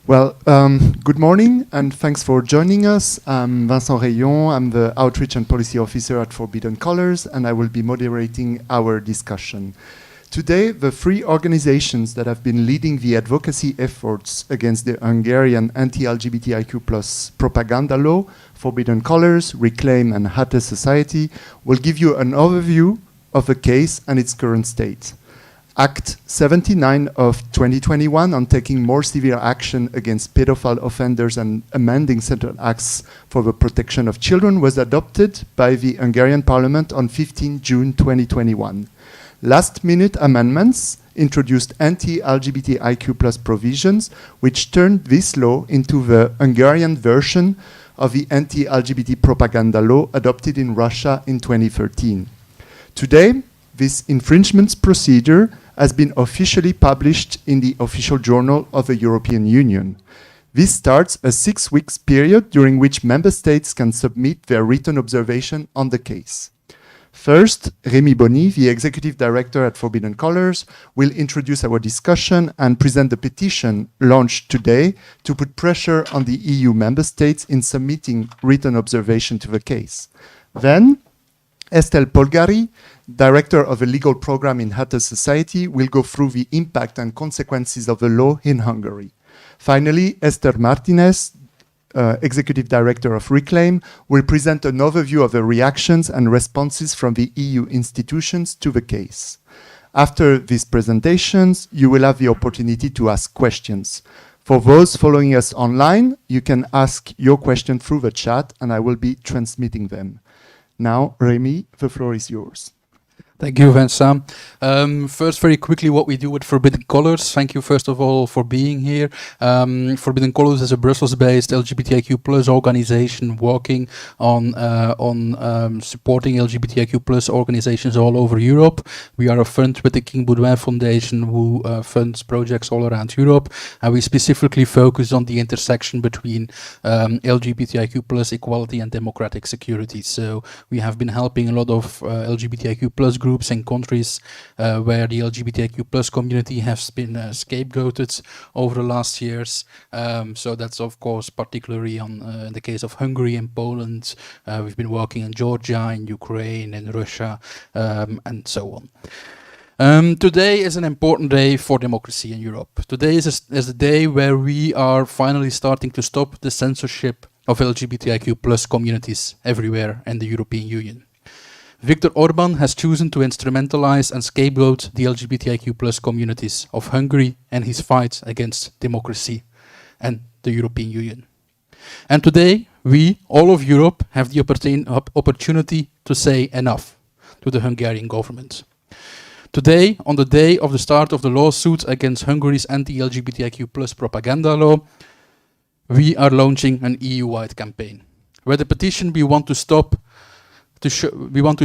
Good morning and thanks for joining us. I'm Vincent Rayon, I'm the Outreach and Policy Officer at Forbidden Colors, and I will be moderating our discussion. Today, the three organizations that have been leading the advocacy efforts against the Hungarian anti-LGBTIQ+ propaganda law, Forbidden Colors, Reclaim, and Háttér Society, will give you an overview of the case and its current state. Act 79 of 2021 on taking more severe action against pedophile offenders and amending certain acts for the protection of children was adopted by the Hungarian Parliament on 15 June 2021. Last-minute amendments introduced anti-LGBTIQ+ provisions, which turned this law into the Hungarian version of the anti-LGBT propaganda law adopted in Russia in 2013. Today, this infringement procedure has been officially published in the official journal of the European Union. This starts a 6-week period during which member states can submit their written observation on the case. First, Rémi Bonny, the Executive Director at Forbidden Colors, will introduce our discussion and present the petition launched today to put pressure on the EU member states in submitting written observation to the case. Then, Estelle Polgari, Director of a legal program in Háttér Society, will go through the impact and consequences of the law in Hungary. Finally, Esther Martinez, Executive Director of Reclaim, will present an overview of the reactions and responses from the EU institutions to the case. After these presentations, you will have the opportunity to ask questions. For those following us online, you can ask your question through the chat and I will be transmitting them. Now, Rémi, the floor is yours. Thank you, Vincent. First, very quickly, what we do with Forbidden Colors. Thank you, first of all, for being here. Forbidden Colors is a Brussels-based LGBTIQ+ organization working on supporting LGBTIQ+ organizations all over Europe. We are a fund with the King Baudouin Foundation who funds projects all around Europe, and we specifically focus on the intersection between LGBTIQ+ equality and democratic security. So we have been helping a lot of LGBTIQ+ groups in countries where the LGBTIQ+ community has been scapegoated over the last years. So that's of course particularly on in the case of Hungary and Poland. We've been working in Georgia, in Ukraine, in Russia, and so on. Today is an important day for democracy in Europe. Today is a day where we are finally starting to stop the censorship of LGBTIQ+ communities everywhere in the European Union. Viktor Orban has chosen to instrumentalize and scapegoat the LGBTIQ+ communities of Hungary and his fight against democracy and the European Union. And today, we, all of Europe, have the opportunity to say enough to the Hungarian government. Today, on the day of the start of the lawsuit against Hungary's anti-LGBTIQ+ propaganda law, we are launching an EU-wide campaign, where the petition we want to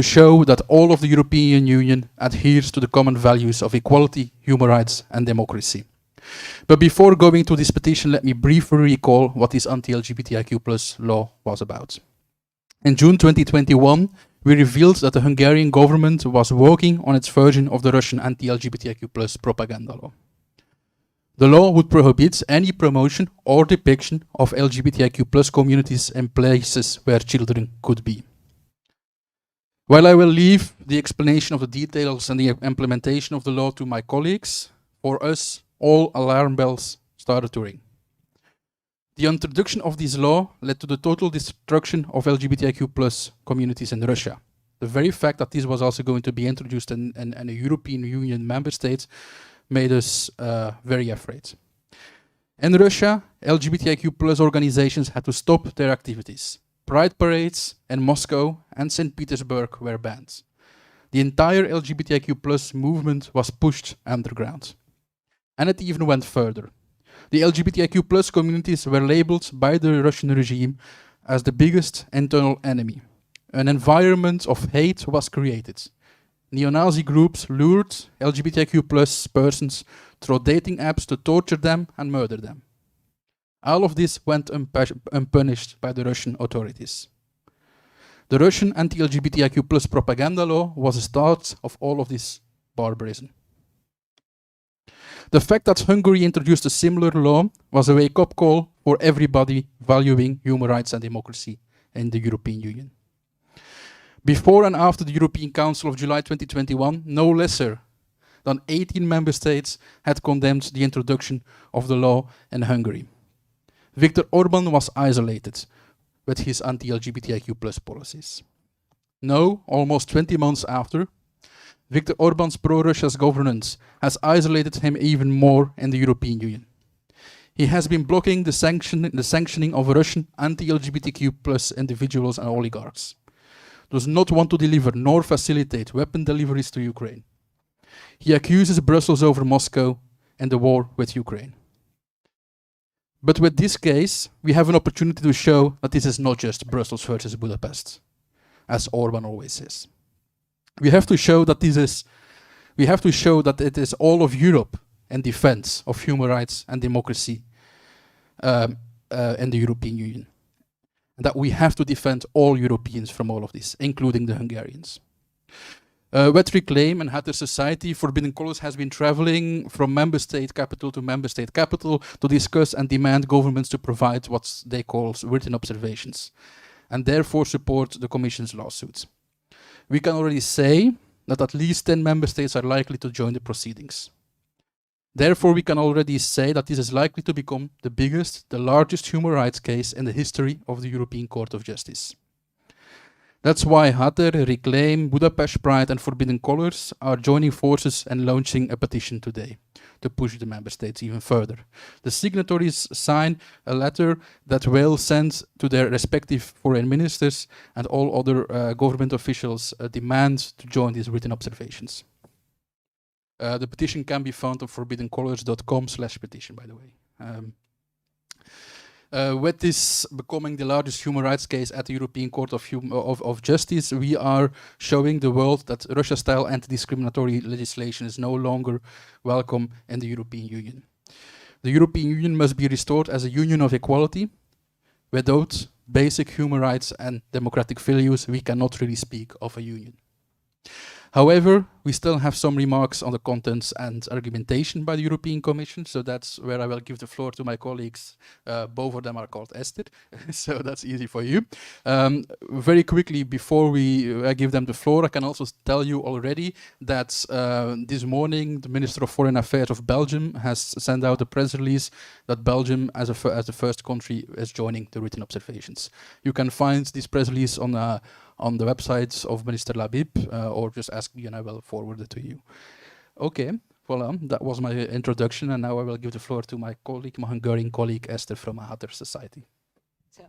show that all of the European Union adheres to the common values of equality, human rights and democracy. But before going to this petition, let me briefly recall what this anti-LGBTIQ+ law was about. In June 2021, we revealed that the Hungarian government was working on its version of the Russian anti-LGBTIQ+ propaganda law. The law would prohibit any promotion or depiction of LGBTIQ+ communities in places where children could be. While I will leave the explanation of the details and the implementation of the law to my colleagues, for us, all alarm bells started to ring. The introduction of this law led to the total destruction of LGBTIQ+ communities in Russia. The very fact that this was also going to be introduced in a European Union member state made us very afraid. In Russia, LGBTIQ+ organizations had to stop their activities. Pride parades in Moscow and St. Petersburg were banned. The entire LGBTIQ+ movement was pushed underground. And it even went further. The LGBTIQ+ communities were labeled by the Russian regime as the biggest internal enemy. An environment of hate was created. Neo-Nazi groups lured LGBTIQ+ persons through dating apps to torture them and murder them. All of this went unpunished by the Russian authorities. The Russian anti-LGBTIQ+ propaganda law was the start of all of this barbarism. The fact that Hungary introduced a similar law was a wake-up call for everybody valuing human rights and democracy in the European Union. Before and after the European Council of July 2021, no lesser than 18 member states had condemned the introduction of the law in Hungary. Viktor Orban was isolated with his anti-LGBTIQ policies. Now, almost 20 months after, Viktor Orban's pro-Russia governance has isolated him even more in the European Union. He has been blocking the sanctioning of Russian anti-LGBTQ individuals and oligarchs, does not want to deliver nor facilitate weapon deliveries to Ukraine. He accuses Brussels over Moscow and the war with Ukraine. But with this case, we have an opportunity to show that this is not just Brussels versus Budapest, as Orban always says. We have to show that it is all of Europe in defense of human rights and democracy in the European Union. And that we have to defend all Europeans from all of this, including the Hungarians. With Reclaim and Háttér Society, Forbidden Colours has been traveling from member state capital to member state capital to discuss and demand governments to provide what they call written observations, and therefore support the Commission's lawsuits. We can already say that at least 10 member states are likely to join the proceedings. Therefore, we can already say that this is likely to become the biggest, the largest human rights case in the history of the European Court of Justice. That's why Háttér, Reclaim, Budapest Pride and Forbidden Colours are joining forces and launching a petition today to push the member states even further. The signatories sign a letter that will send to their respective foreign ministers and all other government officials a demand to join these written observations. The petition can be found on forbiddencolors.com/petition, by the way. With this becoming the largest human rights case at the European Court of Justice, we are showing the world that Russia-style anti-discriminatory legislation is no longer welcome in the European Union. The European Union must be restored as a union of equality. Without basic human rights and democratic values, we cannot really speak of a union. However, we still have some remarks on the contents and argumentation by the European Commission, so that's where I will give the floor to my colleagues. Both of them are called Esther, so that's easy for you. Very quickly, before I give them the floor, I can also tell you already that this morning the Minister of Foreign Affairs of Belgium has sent out a press release that Belgium, as the first country, is joining the written observations. You can find this press release on the websites of Minister Labib, or just ask me and I will forward it to you. Okay, voilà, that was my introduction, and now I will give the floor to my colleague, my Hungarian colleague, Esther from Háttér Society. So,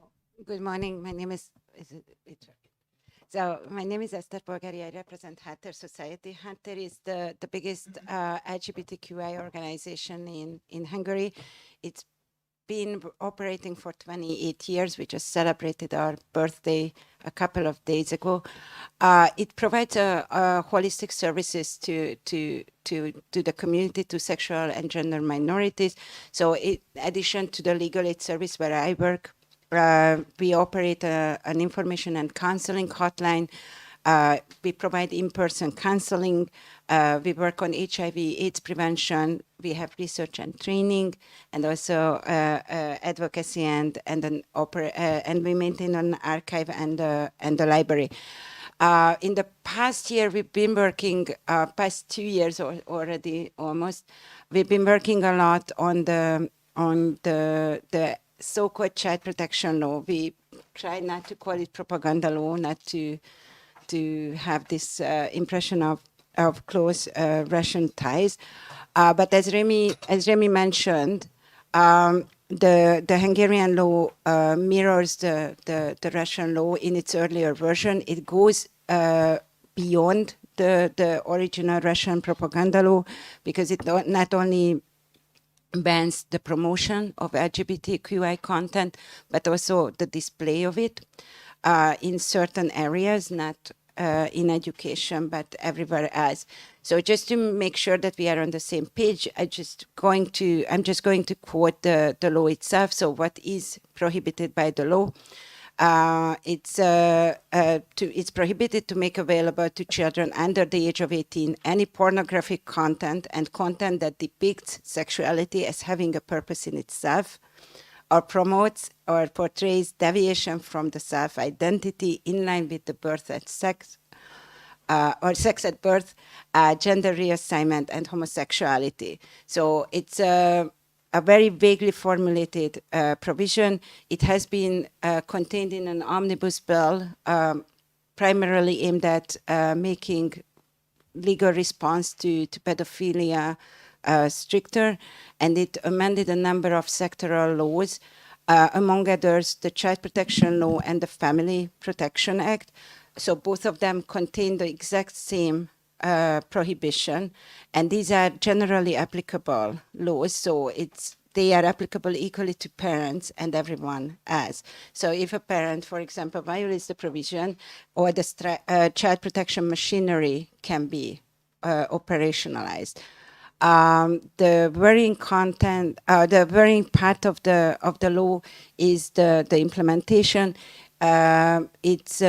good morning, my name is Esther Polgári. I represent Háttér Society. Háttér is the biggest LGBTQI organization in Hungary. It's been operating for 28 years. We just celebrated our birthday a couple of days ago. It provides holistic services to the community, to sexual and gender minorities. So in addition to the legal aid service where I work, we operate an information and counseling hotline. We provide in-person counseling. We work on HIV/AIDS prevention. We have research and training, and also advocacy, and we maintain an archive and a library. In the past year, we've been working. Past 2 years already, almost. We've been working a lot on the so-called child protection law. We try not to call it propaganda law, not to have this impression of close Russian ties. But as Remy mentioned, the Hungarian law mirrors the Russian law in its earlier version. It goes beyond the original Russian propaganda law, because it not only bans the promotion of LGBTQI content, but also the display of it in certain areas, not in education, but everywhere else. So just to make sure that we are on the same page, I'm just going to quote the law itself. So what is prohibited by the law? It's prohibited to make available to children under the age of 18 any pornographic content and content that depicts sexuality as having a purpose in itself, or promotes or portrays deviation from the self-identity in line with the birth and sex, or sex at birth, gender reassignment, and homosexuality. So it's a very vaguely formulated provision. It has been contained in an omnibus bill, primarily aimed at making legal response to pedophilia stricter, and it amended a number of sectoral laws, among others, the Child Protection Law and the Family Protection Act. So both of them contain the exact same prohibition, and these are generally applicable laws. So they are applicable equally to parents and everyone else. So if a parent, for example, violates the provision, or the child protection machinery can be operationalized. The varying content, the varying part of the law is the implementation. It's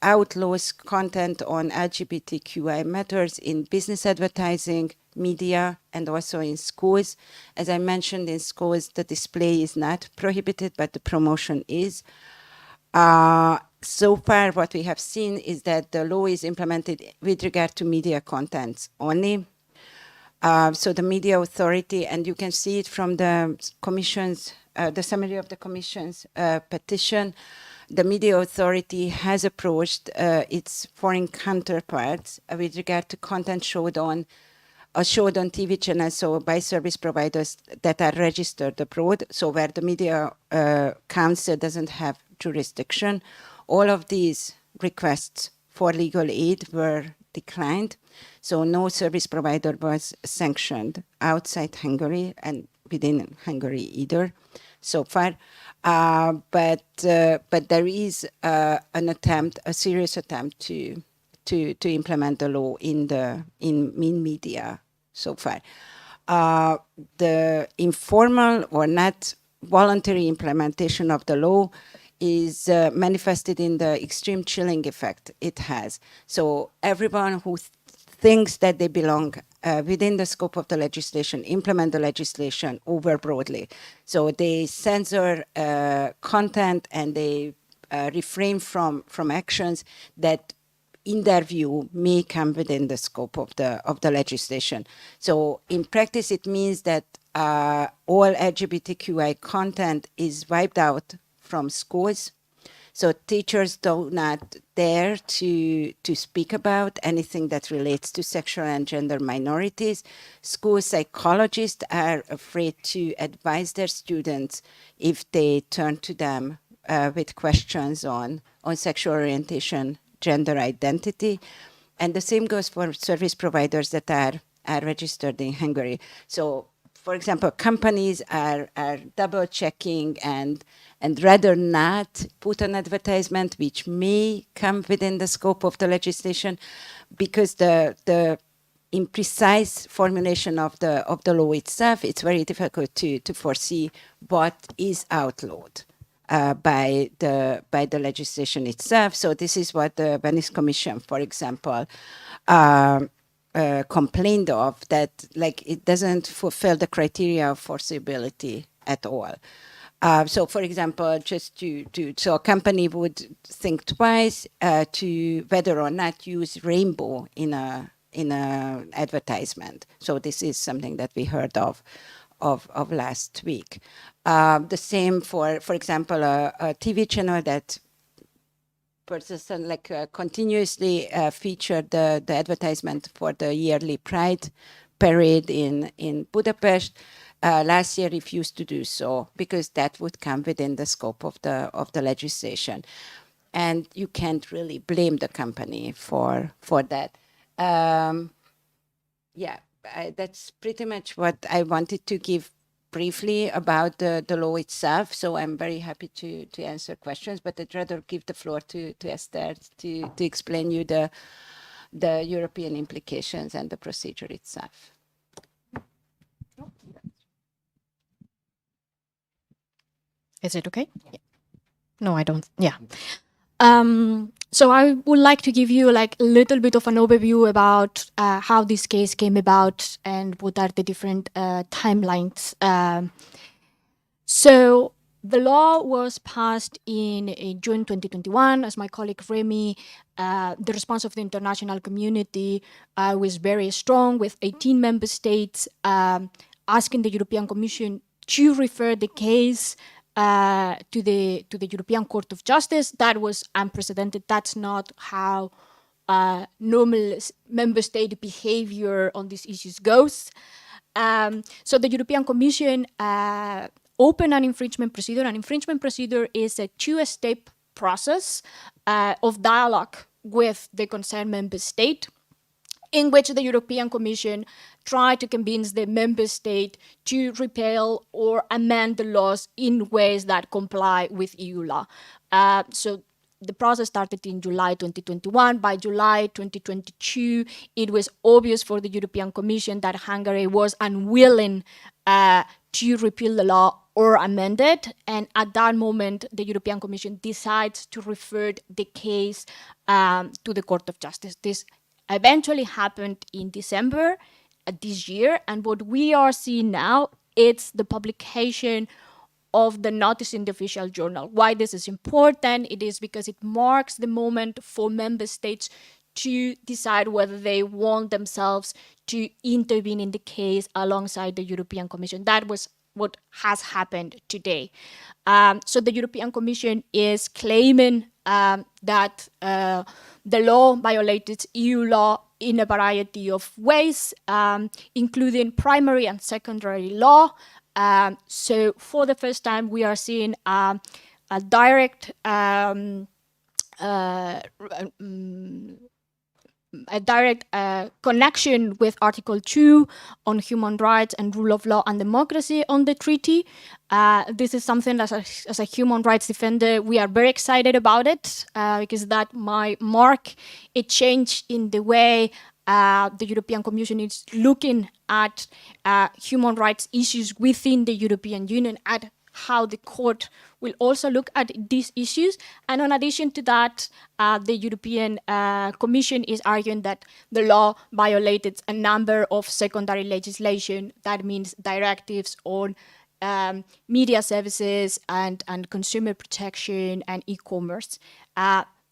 outlaws content on LGBTQI matters in business advertising, media, and also in schools. As I mentioned, in schools, the display is not prohibited, but the promotion is. So far, what we have seen is that the law is implemented with regard to media contents only. So the media authority, and you can see it from the commission's, the summary of the commission's petition, the media authority has approached its foreign counterparts with regard to content showed on TV channels, so by service providers that are registered abroad, so where the media council doesn't have jurisdiction. All of these requests for legal aid were declined. So no service provider was sanctioned outside Hungary and within Hungary either so far. But there is an attempt, a serious attempt to implement the law in media so far. The informal or not voluntary implementation of the law is manifested in the extreme chilling effect it has. So everyone who thinks that they belong within the scope of the legislation implement the legislation over broadly. So they censor content and they refrain from actions that in their view may come within the scope of the legislation. So in practice, it means that all LGBTQI content is wiped out from schools. So teachers do not dare to speak about anything that relates to sexual and gender minorities. School psychologists are afraid to advise their students if they turn to them with questions on sexual orientation, gender identity. And the same goes for service providers that are registered in Hungary. So, for example, companies are double checking and rather not put an advertisement which may come within the scope of the legislation, because the imprecise formulation of the law itself, it's very difficult to foresee what is outlawed by the legislation itself. So this is what the Venice Commission, for example, complained of, that like it doesn't fulfill the criteria of forcibility at all. So, for example, just so a company would think twice to whether or not use rainbow in a advertisement. So this is something that we heard of last week. The same for example, a TV channel that continuously featured the advertisement for the yearly Pride parade in Budapest. Last year refused to do so because that would come within the scope of the legislation, and you can't really blame the company for that. That's pretty much what I wanted to give briefly about the law itself. So I'm very happy to answer questions, but I'd rather give the floor to Esther to explain you the European implications and the procedure itself. Is it okay? Yeah. No, I don't. Yeah. So I would like to give you like a little bit of an overview about how this case came about and what are the different timelines. So the law was passed in June 2021. As my colleague Remy, the response of the international community was very strong, with 18 member states asking the European Commission to refer the case to the European Court of Justice. That was unprecedented. That's not how normal member state behavior on these issues goes. So the European Commission opened an infringement procedure. An infringement procedure is a two-step process of dialogue with the concerned member state, in which the European Commission tried to convince the member state to repeal or amend the laws in ways that comply with EU law. So the process started in July 2021. By July 2022, it was obvious for the European Commission that Hungary was unwilling to repeal the law or amend it. And at that moment, the European Commission decides to refer the case to the Court of Justice. This eventually happened in December this year. And what we are seeing now, it's the publication of the notice in the official journal. Why this is important? It is because it marks the moment for member states to decide whether they want themselves to intervene in the case alongside the European Commission. That was what has happened today. So the European Commission is claiming that the law violated EU law in a variety of ways, including primary and secondary law. So for the first time, we are seeing a direct connection with Article 2 on human rights and rule of law and democracy on the treaty. This is something as a human rights defender, we are very excited about it because that might mark a change in the way the European Commission is looking at human rights issues within the European Union, at how the court will also look at these issues. And in addition to that, the European Commission is arguing that the law violated a number of secondary legislation. That means directives on media services and consumer protection and e-commerce.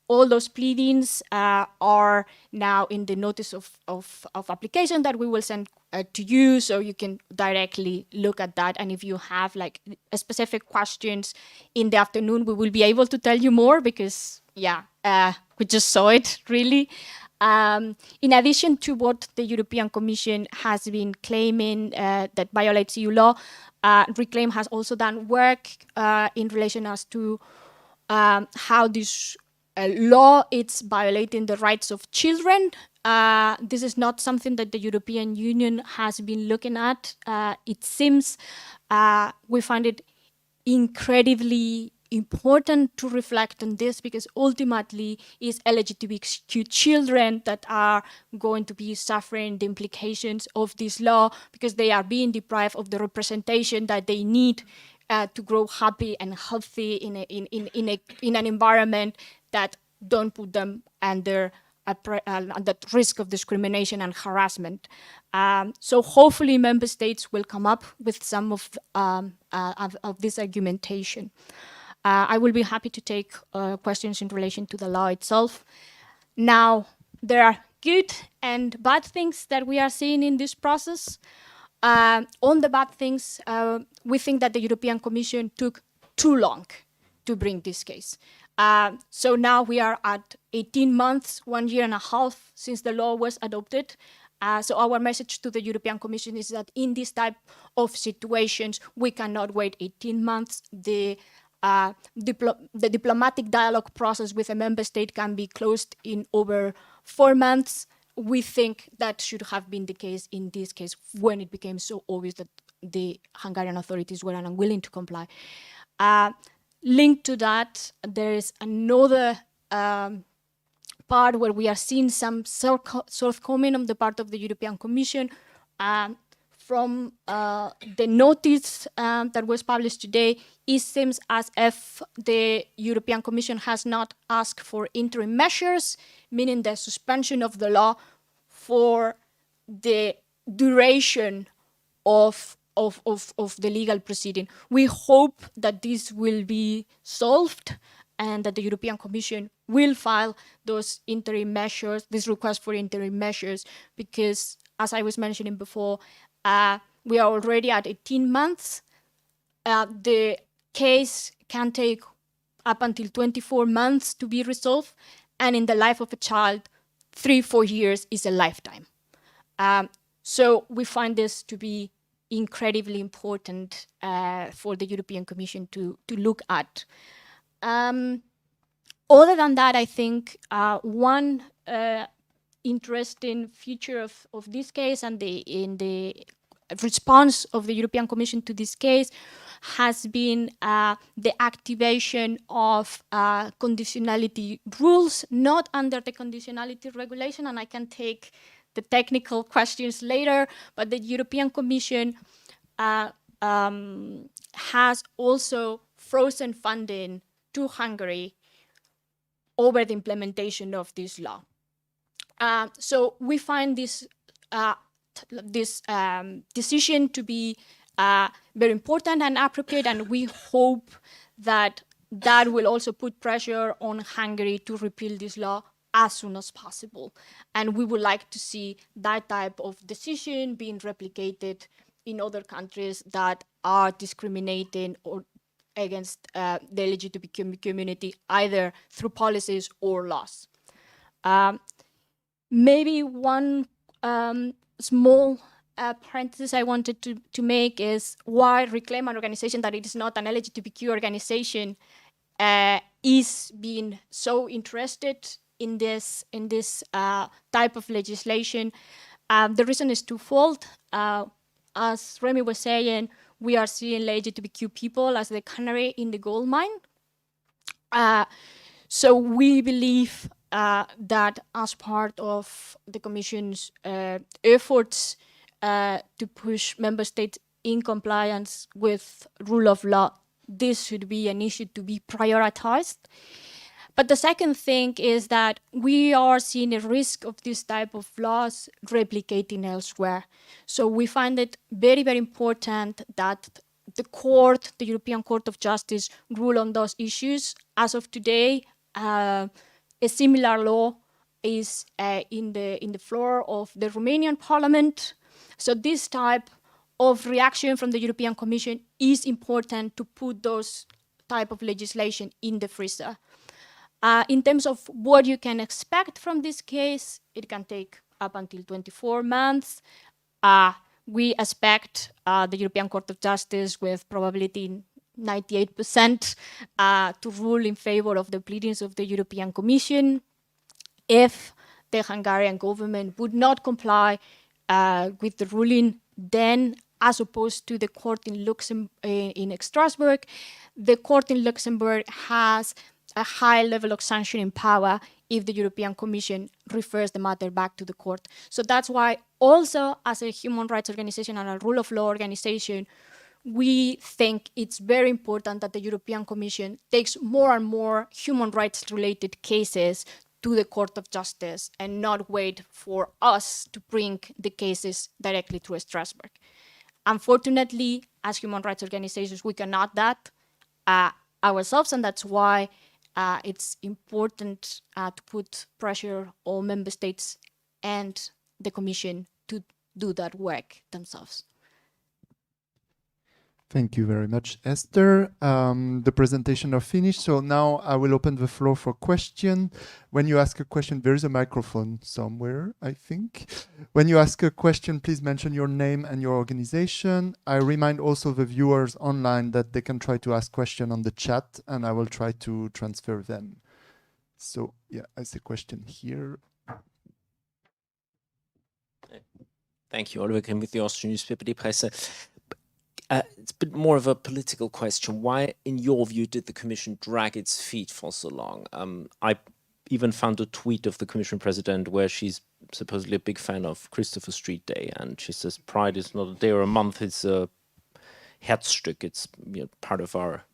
All those pleadings are now in the notice of application that we will send to you, so you can directly look at that. And if you have like specific questions in the afternoon, we will be able to tell you more because, yeah, we just saw it, really. In addition to what the European Commission has been claiming that violates EU law, Reclaim has also done work in relation as to how this law is violating the rights of children. This is not something that the European Union has been looking at. It seems we find it incredibly important to reflect on this because ultimately it's LGBTIQ children that are going to be suffering the implications of this law because they are being deprived of the representation that they need to grow happy and healthy in an environment that don't put them under the risk of discrimination and harassment. So hopefully member states will come up with some of this argumentation. I will be happy to take questions in relation to the law itself. Now, there are good and bad things that we are seeing in this process. On the bad things, we think that the European Commission took too long to bring this case. So now we are at 18 months, 1 year and a half since the law was adopted. So our message to the European Commission is that in this type of situations, we cannot wait 18 months. The diplomatic dialogue process with a member state can be closed in over 4 months. We think that should have been the case in this case when it became so obvious that the Hungarian authorities were unwilling to comply. Linked to that, there is another part where we are seeing some shortcoming on the part of the European Commission. from the notice that was published today, it seems as if the European Commission has not asked for interim measures, meaning the suspension of the law for the duration of the legal proceeding. We hope that this will be solved and that the European Commission will file those interim measures, this request for interim measures, because as I was mentioning before, we are already at 18 months. The case can take up until 24 months to be resolved, and in the life of a child, 3-4 years is a lifetime. So we find this to be incredibly important for the European Commission to look at. Other than that, I think one interesting feature of this case and in the response of the European Commission to this case has been the activation of conditionality rules, not under the conditionality regulation, and I can take the technical questions later, but the European Commission has also frozen funding to Hungary over the implementation of this law. So we find this decision to be very important and appropriate, and we hope that that will also put pressure on Hungary to repeal this law as soon as possible. And we would like to see that type of decision being replicated in other countries that are discriminating or against the LGBTQ community, either through policies or laws. Maybe one small parenthesis I wanted to make is why Reclaim, an organization that it is not an LGBTQ organization, is being so interested in this type of legislation. The reason is twofold. As Remy was saying, we are seeing LGBTQ people as the canary in the gold mine. So we believe that as part of the Commission's efforts to push member states in compliance with rule of law, this should be an issue to be prioritized. But the second thing is that we are seeing a risk of this type of laws replicating elsewhere. So we find it very, very important that the court, the European Court of Justice, rule on those issues. As of today, a similar law is in the floor of the Romanian Parliament. So this type of reaction from the European Commission is important to put those type of legislation in the freezer. In terms of what you can expect from this case, it can take up until 24 months. We expect the European Court of Justice with probability 98% to rule in favor of the pleadings of the European Commission. If the Hungarian government would not comply with the ruling, then as opposed to the court in Strasbourg, the court in Luxembourg has a high level of sanctioning power if the European Commission refers the matter back to the court. So that's why also as a human rights organization and a rule of law organization, we think it's very important that the European Commission takes more and more human rights related cases to the Court of Justice and not wait for us to bring the cases directly to Strasbourg. Unfortunately, as human rights organizations, we cannot do that ourselves, and that's why it's important to put pressure on member states and the Commission to do that work themselves. Thank you very much, Esther. The presentation are finished, so now I will open the floor for question. When you ask a question, there is a microphone somewhere, I think. When you ask a question, please mention your name and your organization. I remind also the viewers online that they can try to ask questions on the chat, and I will try to transfer them. So, yeah, I see a question here. Thank you, Oliver Grimm with the Austrian newspaper Die Presse. It's a bit more of a political question. Why, in your view, did the Commission drag its feet for so long? I even found a tweet of the Commission President where she's supposedly a big fan of Christopher Street Day, and she says Pride is not a day or a month; it's a Herzstück. It's part of our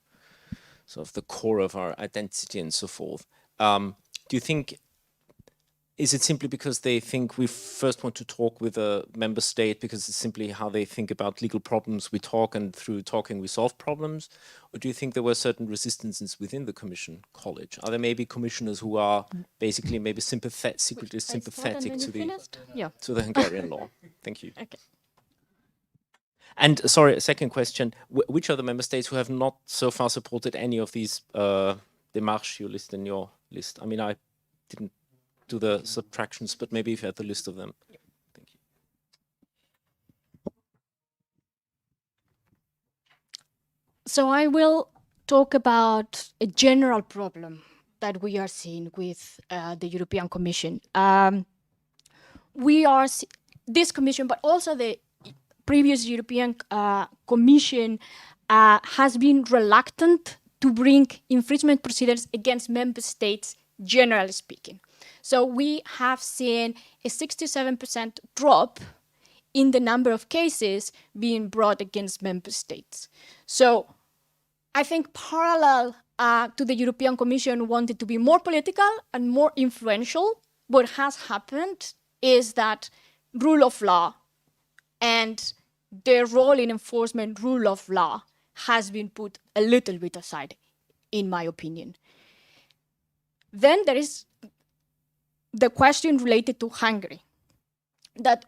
sort of the core of our identity and so forth. Do you think? Is it simply because they think we first want to talk with a member state because it's simply how they think about legal problems? We talk, and through talking we solve problems? Or do you think there were certain resistances within the Commission college? Are there maybe commissioners who are basically maybe secretly sympathetic to the Hungarian law? Thank you. Okay. And sorry, a second question. Which are the member states who have not so far supported any of these démarches you list in your list? I mean, I didn't do the subtractions, but maybe if you had the list of them. Yeah. Thank you. So I will talk about a general problem that we are seeing with the European Commission. This Commission, but also the previous European Commission has been reluctant to bring infringement procedures against member states, generally speaking. So we have seen a 67% drop in the number of cases being brought against member states. So I think parallel to the European Commission wanted to be more political and more influential, what has happened is that rule of law and their role in enforcement rule of law has been put a little bit aside, in my opinion. Then there is the question related to Hungary, that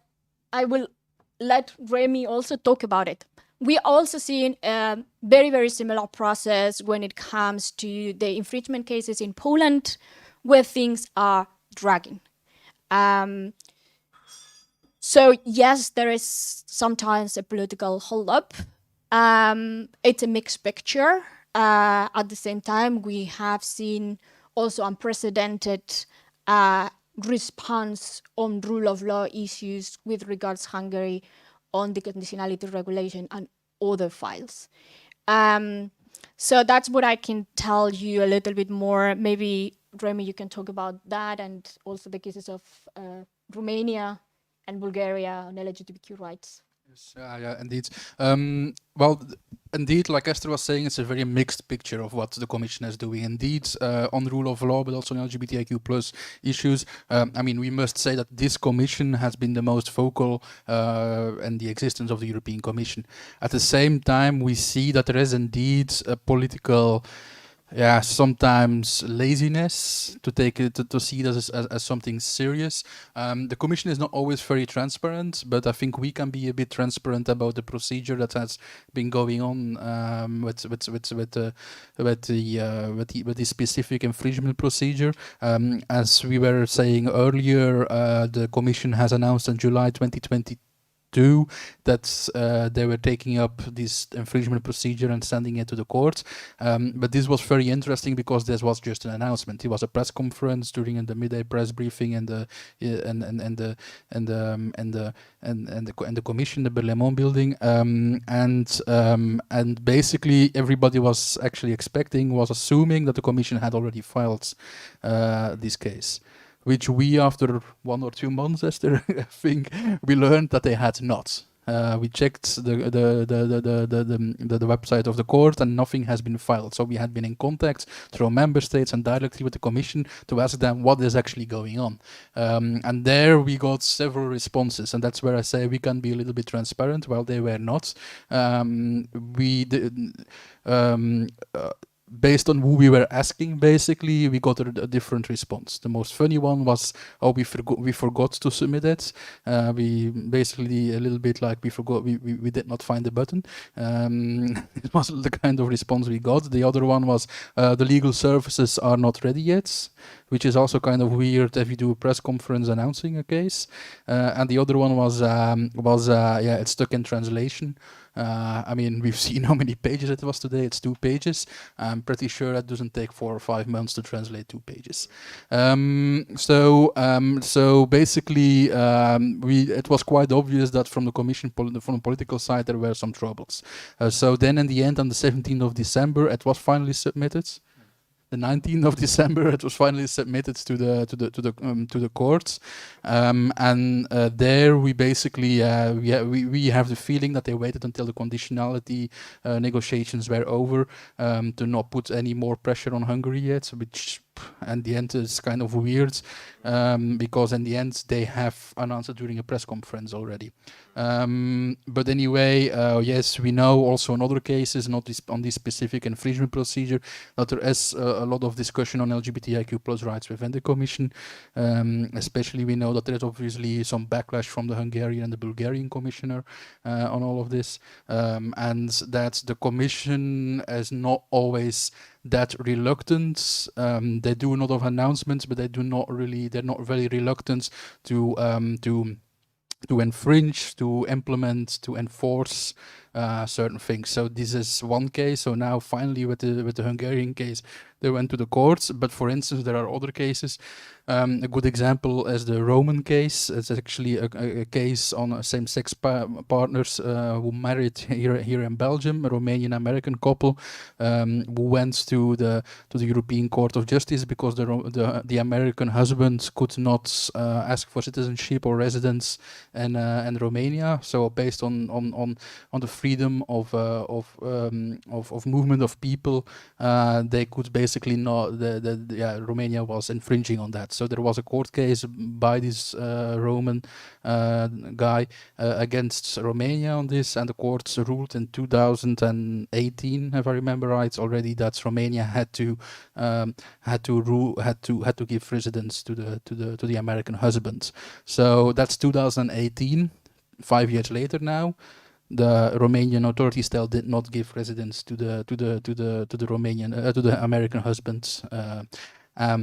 I will let Remy also talk about it. We also seen a very, very similar process when it comes to the infringement cases in Poland, where things are dragging. So yes, there is sometimes a political hold-up. It's a mixed picture. At the same time, we have seen also unprecedented response on rule of law issues with regards Hungary on the conditionality regulation and other files. So that's what I can tell you a little bit more. Maybe, Remy, you can talk about that and also the cases of Romania and Bulgaria on LGBTQ rights. Yes, yeah, indeed. Well, indeed, like Esther was saying, it's a very mixed picture of what the Commission is doing. Indeed, on rule of law, but also on LGBTIQ plus issues. I mean, we must say that this Commission has been the most vocal in the existence of the European Commission. At the same time, we see that there is indeed a political, sometimes laziness to take it to see this as something serious. The Commission is not always very transparent, but I think we can be a bit transparent about the procedure that has been going on with the specific infringement procedure. As we were saying earlier, the Commission has announced in July 2022 that they were taking up this infringement procedure and sending it to the court. But this was very interesting because this was just an announcement. It was a press conference during the midday press briefing and the commission, the Berlaymont building, and basically everybody was actually assuming that the commission had already filed this case, which we, after 1 or 2 months, Esther, I think, we learned that they had not. We checked the website of the court and nothing has been filed. So we had been in contact through member states and directly with the Commission to ask them what is actually going on. And there we got several responses, and that's where I say we can be a little bit transparent. Well, they were not. Based on who we were asking, basically, we got a different response. The most funny one was, oh, we forgot to submit it. We basically a little bit like we forgot, we did not find the button. It was the kind of response we got. The other one was, the legal services are not ready yet, which is also kind of weird if you do a press conference announcing a case. And the other one was it's stuck in translation. I mean, we've seen how many pages it was today. It's 2 pages. I'm pretty sure that doesn't take 4 or 5 months to translate 2 pages. So basically, it was quite obvious that from the Commission, from the political side, there were some troubles. So then in the end, on the 17th of December, it was finally submitted. the 19th of December, it was finally submitted to the courts, and there we basically we have the feeling that they waited until the conditionality negotiations were over to not put any more pressure on Hungary yet, which in the end is kind of weird, because in the end they have announced it during a press conference already. But anyway, yes, we know also in other cases, not this, on this specific infringement procedure, that there is a lot of discussion on LGBTIQ plus rights within the Commission. Especially we know that there is obviously some backlash from the Hungarian and the Bulgarian commissioner on all of this, and that the Commission is not always that reluctant. They do a lot of announcements, but they're not very reluctant to infringe, to implement, to enforce certain things. So this is one case. So now finally with the Hungarian case, they went to the courts. But for instance, there are other cases. A good example is the Roman case. It's actually a case on same-sex partners who married here in Belgium, a Romanian-American couple who went to the European Court of Justice because the American husband could not ask for citizenship or residence in Romania. So based on the freedom of movement of people, they could basically not. Romania was infringing on that. So there was a court case by this Roman guy against Romania on this, and the courts ruled in 2018, if I remember right, already that Romania had to give residence to the American husband. So that's 2018. 5 years later now, the Romanian authorities still did not give residence to the American husbands.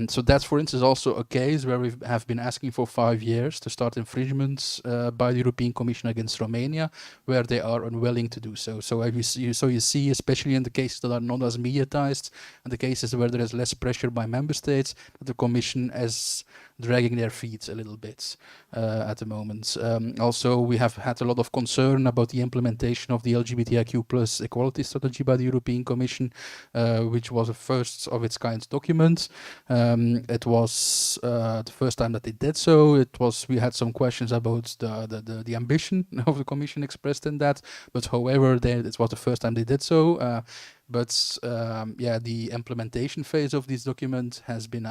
So that's, for instance, also a case where we have been asking for 5 years to start infringements by the European Commission against Romania, where they are unwilling to do so. So you see, especially in the cases that are not as mediatized, and the cases where there is less pressure by member states, that the Commission is dragging their feet a little bit at the moment. Also, we have had a lot of concern about the implementation of the LGBTIQ plus equality strategy by the European Commission, which was a first of its kind document. It was the first time that they did so. We had some questions about the ambition of the Commission expressed in that, but however, it was the first time they did so. But the implementation phase of this document has been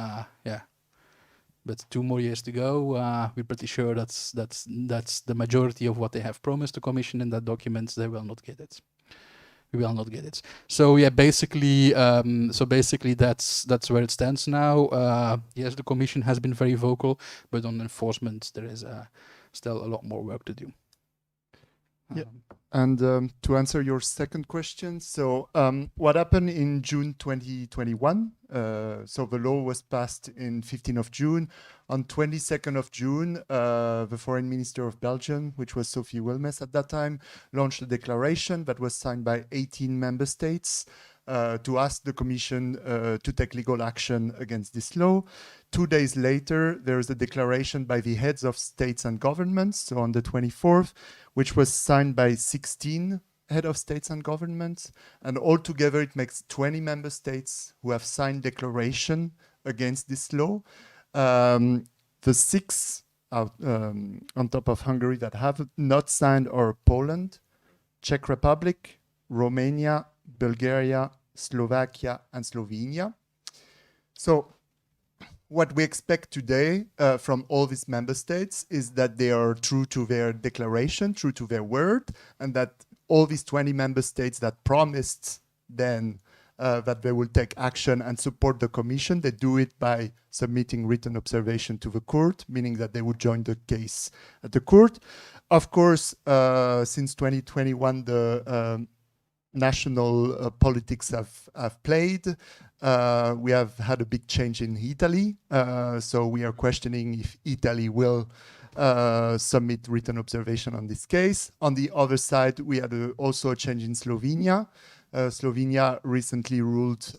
but 2 more years to go. We're pretty sure that's the majority of what they have promised the Commission in that document. They will not get it. We will not get it. So yeah, basically that's where it stands now. Yes, the Commission has been very vocal, but on enforcement there is still a lot more work to do. And to answer your second question, so what happened in June 2021? So the law was passed in 15th of June. On 22nd of June, the Foreign Minister of Belgium, which was Sophie Wilmès at that time, launched a declaration that was signed by 18 member states to ask the Commission to take legal action against this law. 2 days later, there is a declaration by the heads of states and governments, so on the 24th, which was signed by 16 head of states and governments. And altogether, it makes 20 member states who have signed declaration against this law. The 6 on top of Hungary that have not signed are Poland, Czech Republic, Romania, Bulgaria, Slovakia, and Slovenia. So what we expect today from all these member states is that they are true to their declaration, true to their word, and that all these 20 member states that promised then that they will take action and support the Commission, they do it by submitting written observation to the court, meaning that they would join the case at the court. Of course, since 2021, the national politics have played. We have had a big change in Italy, so we are questioning if Italy will submit written observation on this case. On the other side, we had also a change in Slovenia. Slovenia recently ruled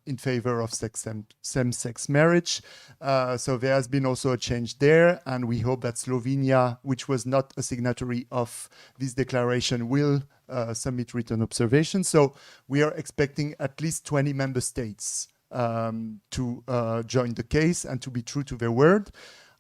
in favor of same-sex marriage. So there has been also a change there, and we hope that Slovenia, which was not a signatory of this declaration, will submit written observation. So we are expecting at least 20 member states to join the case and to be true to their word.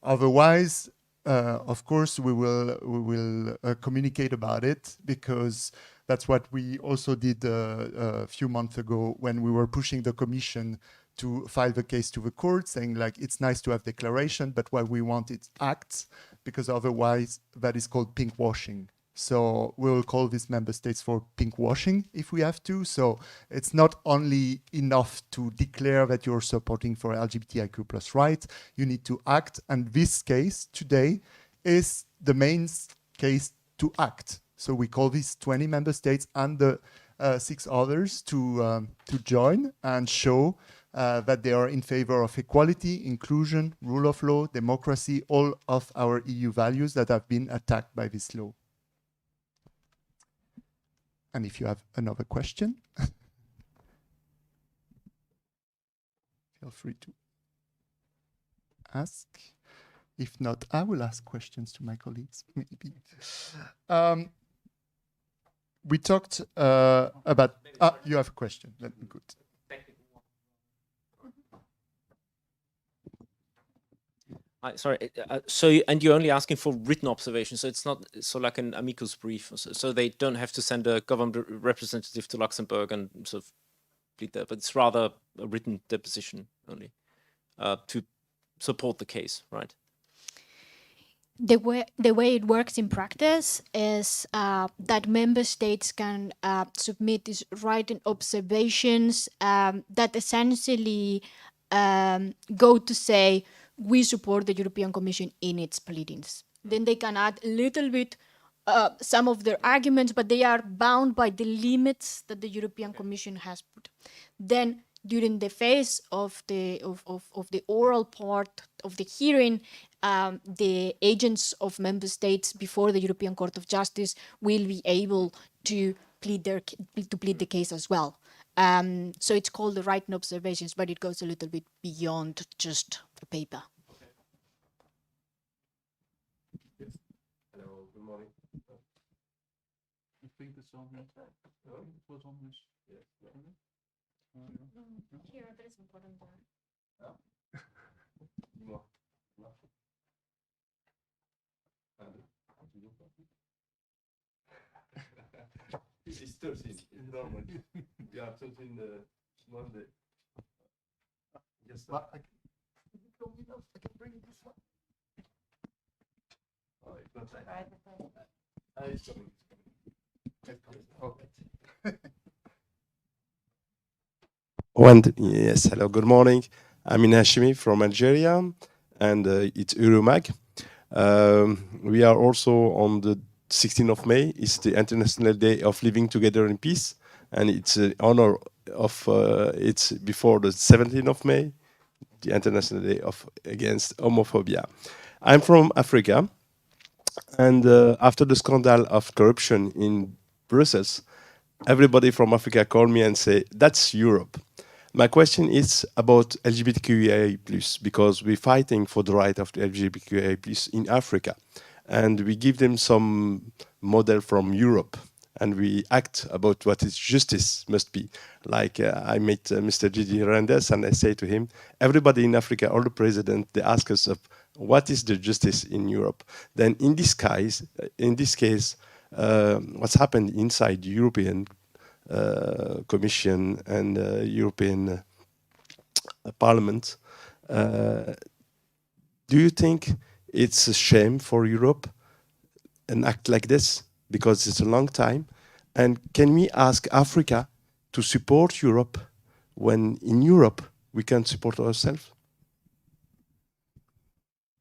Otherwise, of course, we will communicate about it, because that's what we also did a few months ago when we were pushing the Commission to file the case to the court, saying like, it's nice to have declaration, but what we want is acts, because otherwise that is called pink washing. So we will call these member states for pink washing if we have to. So it's not only enough to declare that you're supporting for LGBTIQ plus rights, you need to act. And this case today is the main case to act. So we call these 20 member states and the 6 others to join and show that they are in favor of equality, inclusion, rule of law, democracy, all of our EU values that have been attacked by this law. And if you have another question, feel free to ask. If not, I will ask questions to my colleagues, maybe. We talked about... you have a question. Let me go. Sorry, and you're only asking for written observations, so it's not so like an amicus brief, so they don't have to send a government representative to Luxembourg and sort of plead there, but it's rather a written deposition only to support the case, right? The way it works in practice is that member states can submit these written observations that essentially go to say, we support the European Commission in its pleadings. Then they can add a little bit some of their arguments, but they are bound by the limits that the European Commission has put. Then during the phase of the oral part of the hearing, the agents of member states before the European Court of Justice will be able to plead the case as well. So it's called the written observations, but it goes a little bit beyond just the paper. Okay. Yes. Hello, good morning. I think it's on that. It was on this. Yes. Here, that is important. It's 13. Normal. We are 13 Monday. Yes, sir. I can bring this one. Oh, it's not like it's coming. Okay. Yes, hello, good morning. I'm Ina Hashimi from Algeria, and it's Euromag. We are also on the 16th of May. It's the International Day of Living Together in Peace, and it's an honor of, it's before the 17th of May, the International Day of Against Homophobia. I'm from Africa, and after the scandal of corruption in Brussels, everybody from Africa called me and say, that's Europe. My question is about LGBTQIA+, because we're fighting for the right of the LGBTQIA+ in Africa. And we give them some model from Europe. And we act about what is justice must be. Like I met Mr. Gigi Rendes, and I say to him, everybody in Africa, all the presidents, they ask us, what is the justice in Europe? Then in this case, what's happened inside the European Commission and European Parliament, do you think it's a shame for Europe an act like this? Because it's a long time. And can we ask Africa to support Europe when in Europe we can support ourselves?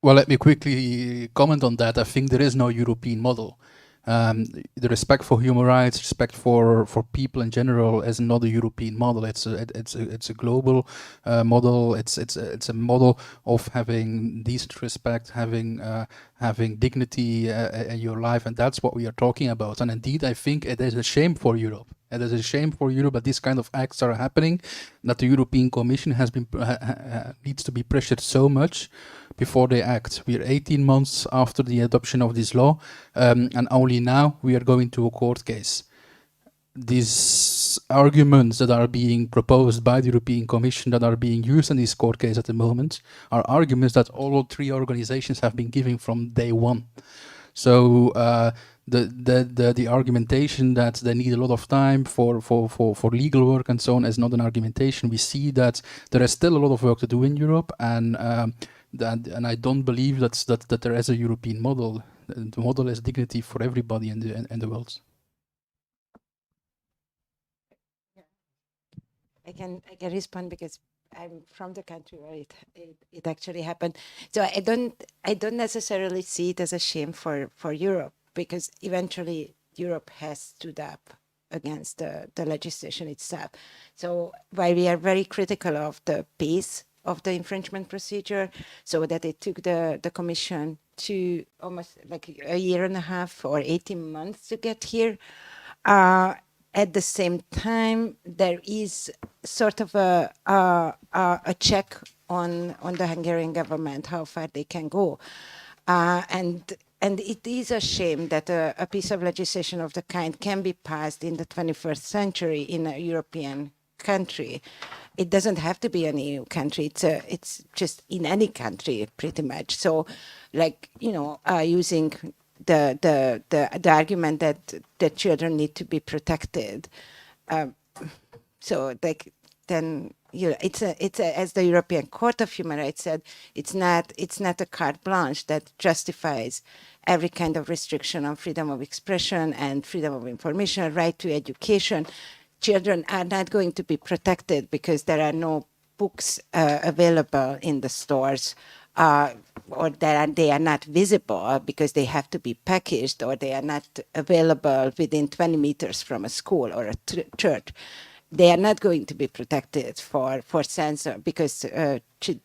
Well, let me quickly comment on that. I think there is no European model. The respect for human rights, respect for people in general, is not a European model. It's a global model. It's a model of having decent respect, having dignity in your life, and that's what we are talking about. And indeed, I think it is a shame for Europe. It is a shame for Europe that these kind of acts are happening, that the European Commission has been needs to be pressured so much before they act. We are 18 months after the adoption of this law, and only now we are going to a court case. these arguments that are being proposed by the European Commission that are being used in this court case at the moment are arguments that all three organizations have been giving from day one. So the argumentation that they need a lot of time for legal work and so on is not an argumentation. We see that there is still a lot of work to do in Europe, and I don't believe that there is a European model. The model is dignity for everybody in the world. I can respond because I'm from the country where it actually happened. So I don't necessarily see it as a shame for Europe, because eventually Europe has stood up against the legislation itself. So while we are very critical of the pace of the infringement procedure, so that it took the Commission to almost like a year and a half or 18 months to get here, at the same time, there is sort of a check on the Hungarian government, how far they can go. And it is a shame that a piece of legislation of the kind can be passed in the 21st century in a European country. It doesn't have to be an EU country. It's just in any country, pretty much. So, like, using the argument that children need to be protected. So like then it's as the European Court of Human Rights said, it's not a carte blanche that justifies every kind of restriction on freedom of expression and freedom of information, right to education. Children are not going to be protected because there are no books available in the stores. Or they are not visible because they have to be packaged, or they are not available within 20 meters from a school or a church. They are not going to be protected for censor because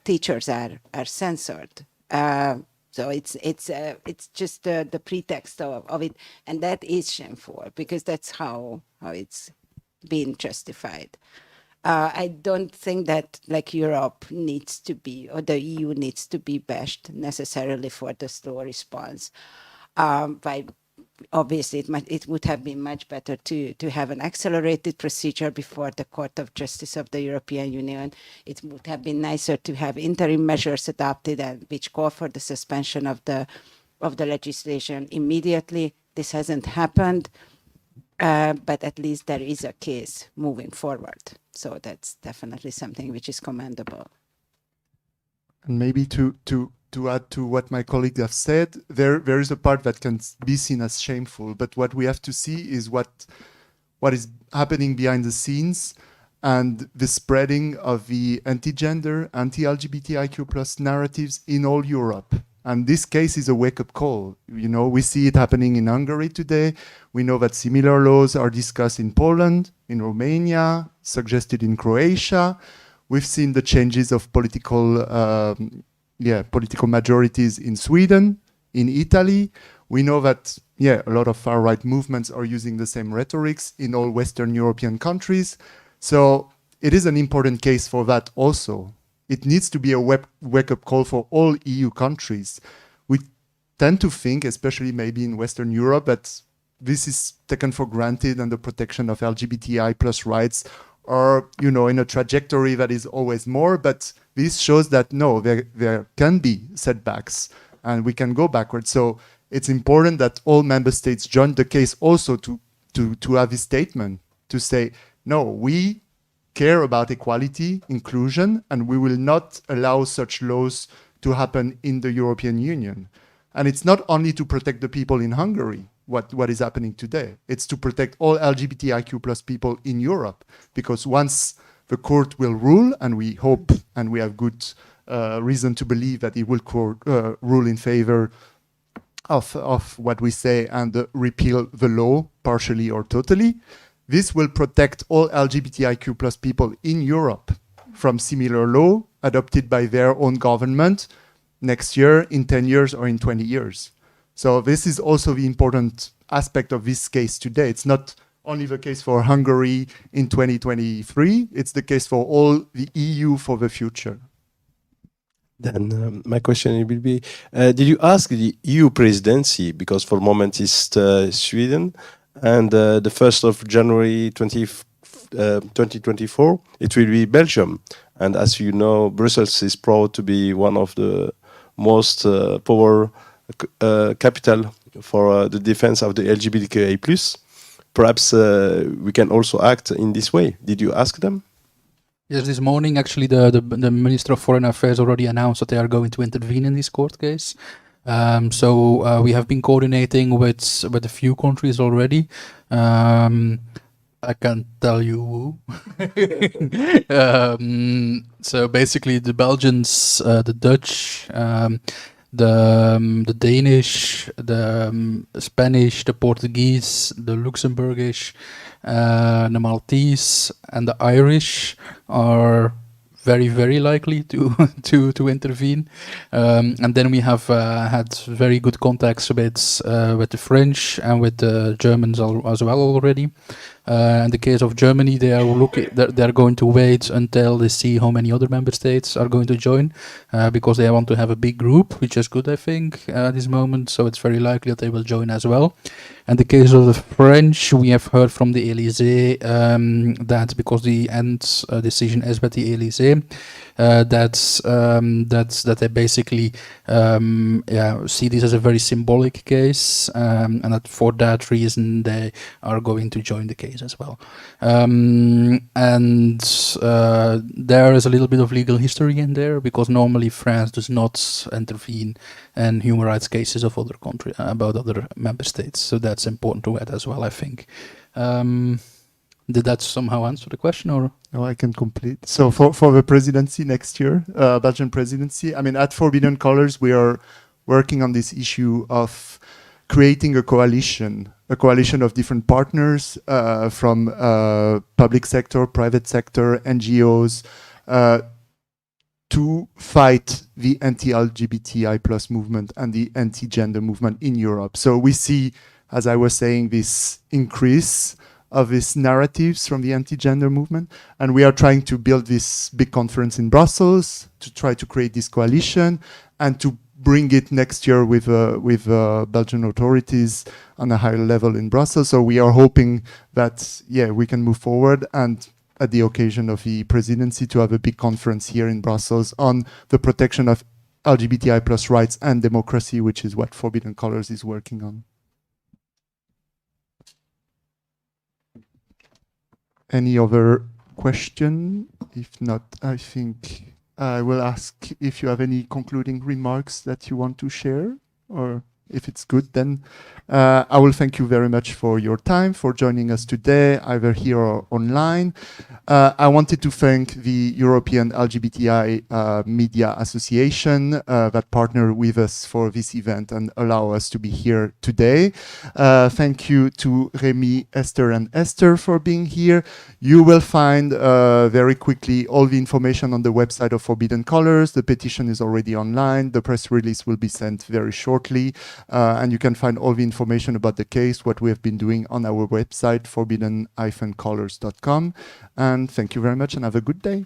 teachers are censored. So it's just the pretext of it, and that is shameful because that's how it's been justified. I don't think that like Europe needs to be, or the EU needs to be bashed necessarily for the slow response. But obviously it would have been much better to have an accelerated procedure before the Court of Justice of the European Union. It would have been nicer to have interim measures adopted which call for the suspension of the legislation immediately. This hasn't happened. But at least there is a case moving forward. So that's definitely something which is commendable. And maybe to add to what my colleagues have said, there is a part that can be seen as shameful, but what we have to see is what is happening behind the scenes and the spreading of the anti-gender, anti-LGBTIQ plus narratives in all Europe. And this case is a wake-up call. We see it happening in Hungary today. We know that similar laws are discussed in Poland, in Romania, suggested in Croatia. We've seen the changes of political majorities in Sweden, in Italy. We know that, a lot of far-right movements are using the same rhetorics in all Western European countries. So it is an important case for that also. It needs to be a wake-up call for all EU countries. We tend to think, especially maybe in Western Europe, that this is taken for granted and the protection of LGBTI plus rights are, in a trajectory that is always more, but this shows that no, there can be setbacks and we can go backwards. So it's important that all member states join the case also to have this statement, to say, no, we care about equality, inclusion, and we will not allow such laws to happen in the European Union. And it's not only to protect the people in Hungary, what is happening today. It's to protect all LGBTIQ plus people in Europe, because once the court will rule, and we hope and we have good reason to believe that it will rule in favor of what we say and repeal the law partially or totally, this will protect all LGBTIQ plus people in Europe from similar law adopted by their own government next year, in 10 years, or in 20 years. So this is also the important aspect of this case today. It's not only the case for Hungary in 2023, it's the case for all the EU for the future. Then my question will be, did you ask the EU presidency, because for the moment it's Sweden, And the 1st of January 2024, it will be Belgium. And as you know, Brussels is proud to be one of the most power capital for the defense of the LGBTQIA+. Perhaps we can also act in this way. Did you ask them? Yes, this morning actually the Minister of Foreign Affairs already announced that they are going to intervene in this court case. So we have been coordinating with a few countries already. I can't tell you who. So basically the Belgians, the Dutch, the Danish, the Spanish, the Portuguese, the Luxembourgish, the Maltese, and the Irish are very, very likely to intervene. And then we have had very good contacts with the French and with the Germans as well already. In the case of Germany, they are going to wait until they see how many other member states are going to join, because they want to have a big group, which is good, I think, at this moment. So it's very likely that they will join as well. In the case of the French, we have heard from the Élysée that because the end decision is with the Élysée, that they basically see this as a very symbolic case, and that for that reason they are going to join the case as well. And there is a little bit of legal history in there, because normally France does not intervene in human rights cases of other countries about other member states. So that's important to add as well, I think. Did that somehow answer the question, or? No, I can complete. So for the presidency next year, Belgian presidency, I mean, at Forbidden Colors, we are working on this issue of creating a coalition of different partners from public sector, private sector, NGOs, to fight the anti-LGBTI+ movement and the anti-gender movement in Europe. So we see, as I was saying, this increase of these narratives from the anti-gender movement, and we are trying to build this big conference in Brussels to try to create this coalition and to bring it next year with Belgian authorities on a higher level in Brussels. So we are hoping that we can move forward, and at the occasion of the presidency, to have a big conference here in Brussels on the protection of LGBTI+ rights and democracy, which is what Forbidden Colors is working on. Any other question? If not, I think I will ask if you have any concluding remarks that you want to share, or if it's good, then I will thank you very much for your time, for joining us today, either here or online. I wanted to thank the European LGBTI Media Association that partnered with us for this event and allow us to be here today. Thank you to Remy, Esther, and Esther for being here. You will find very quickly all the information on the website of Forbidden Colors. The petition is already online. The press release will be sent very shortly. And you can find all the information about the case, what we have been doing, on our website, forbidden-colors.com. And thank you very much and have a good day.